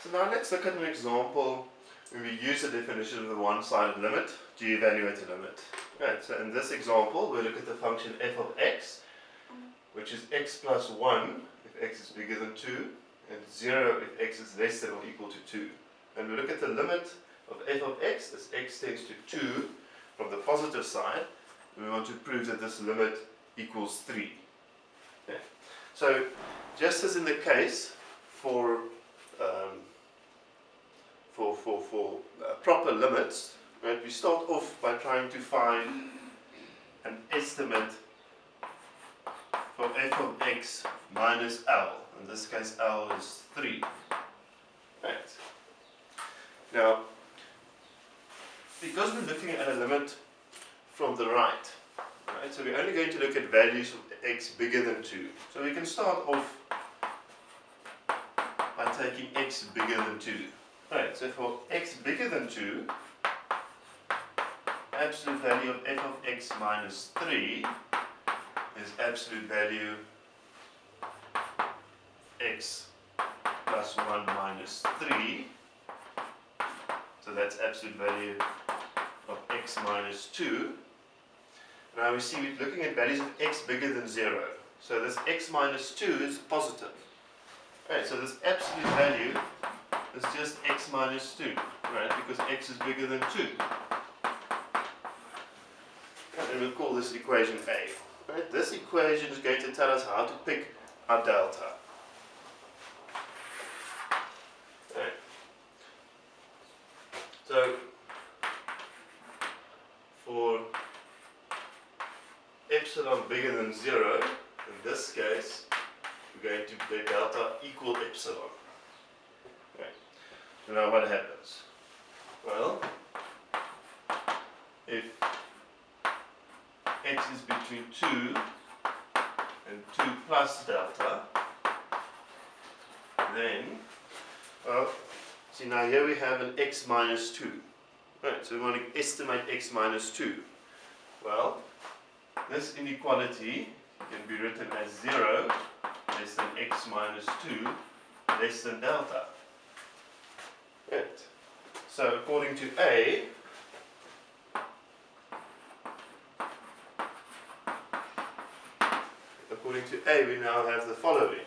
So now let's look at an example when we use the definition of the one-sided limit to evaluate a limit. Right, so in this example, we look at the function f of x, which is x plus 1 if x is bigger than 2, and 0 if x is less than or equal to 2. And we look at the limit of f of x as x tends to 2 from the positive side. We want to prove that this limit equals 3. Okay. So, just as in the case for proper limits, right, we start off by trying to find an estimate for f of x minus L. In this case, L is 3. Right. Now, because we're looking at a limit from the right, so we're only going to look at values of x bigger than 2. So we can start off by taking x bigger than 2. Right, so for x bigger than 2, absolute value of f of x minus 3 is absolute value x plus 1 minus 3. So that's absolute value of x minus 2. Now we see we're looking at values of x bigger than 0. So this x minus 2 is positive. Right, so this absolute value is just x minus 2, right, because x is bigger than 2. And we'll call this equation A. Right, this equation is going to tell us how to pick our delta. Right. So, for epsilon bigger than 0, in this case, we're going to make delta equal epsilon. Right. So now what happens? Well, if x is between 2 and 2 plus delta, then, well, see now here we have an x minus 2. Right, so we want to estimate x minus 2. Well, this inequality can be written as 0 less than x minus 2 less than delta. Right. So according to A, we now have the following.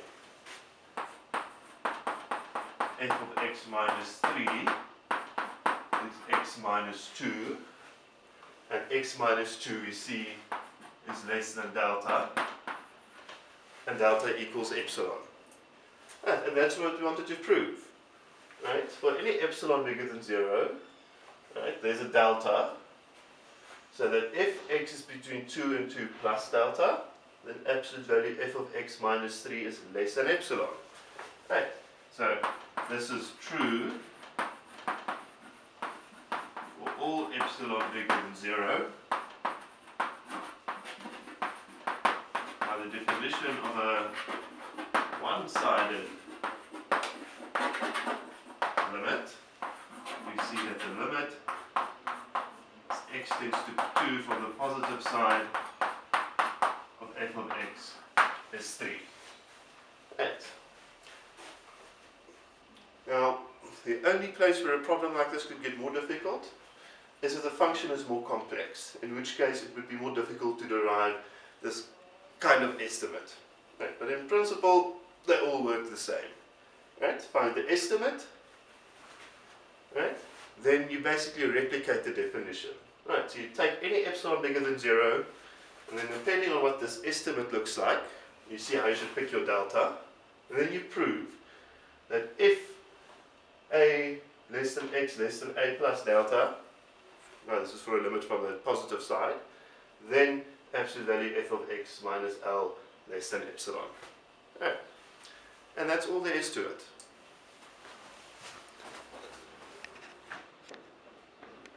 F of x minus 3 is x minus 2, and x minus 2 we see is less than delta, and delta equals epsilon. And that's what we wanted to prove. Right? For any epsilon bigger than 0, right, there's a delta, so that if x is between 2 and 2 plus delta, then absolute value f of x minus 3 is less than epsilon. Right? So this is true for all epsilon bigger than 0. By the definition of a one-sided limit, we see that the limit is x tends to 2 from the positive side of f of x is 3. Right. Now, the only place where a problem like this could get more difficult is if the function is more complex, in which case it would be more difficult to derive this kind of estimate. Right. But in principle, they all work the same. Right? Find the estimate, right? Then you basically replicate the definition. Right? So you take any epsilon bigger than 0, and then depending on what this estimate looks like, you see how you should pick your delta, and then you prove that if a less than x less than a plus delta, now this is for a limit from the positive side, then absolute value f of x minus L less than epsilon. Right. And that's all there is to it.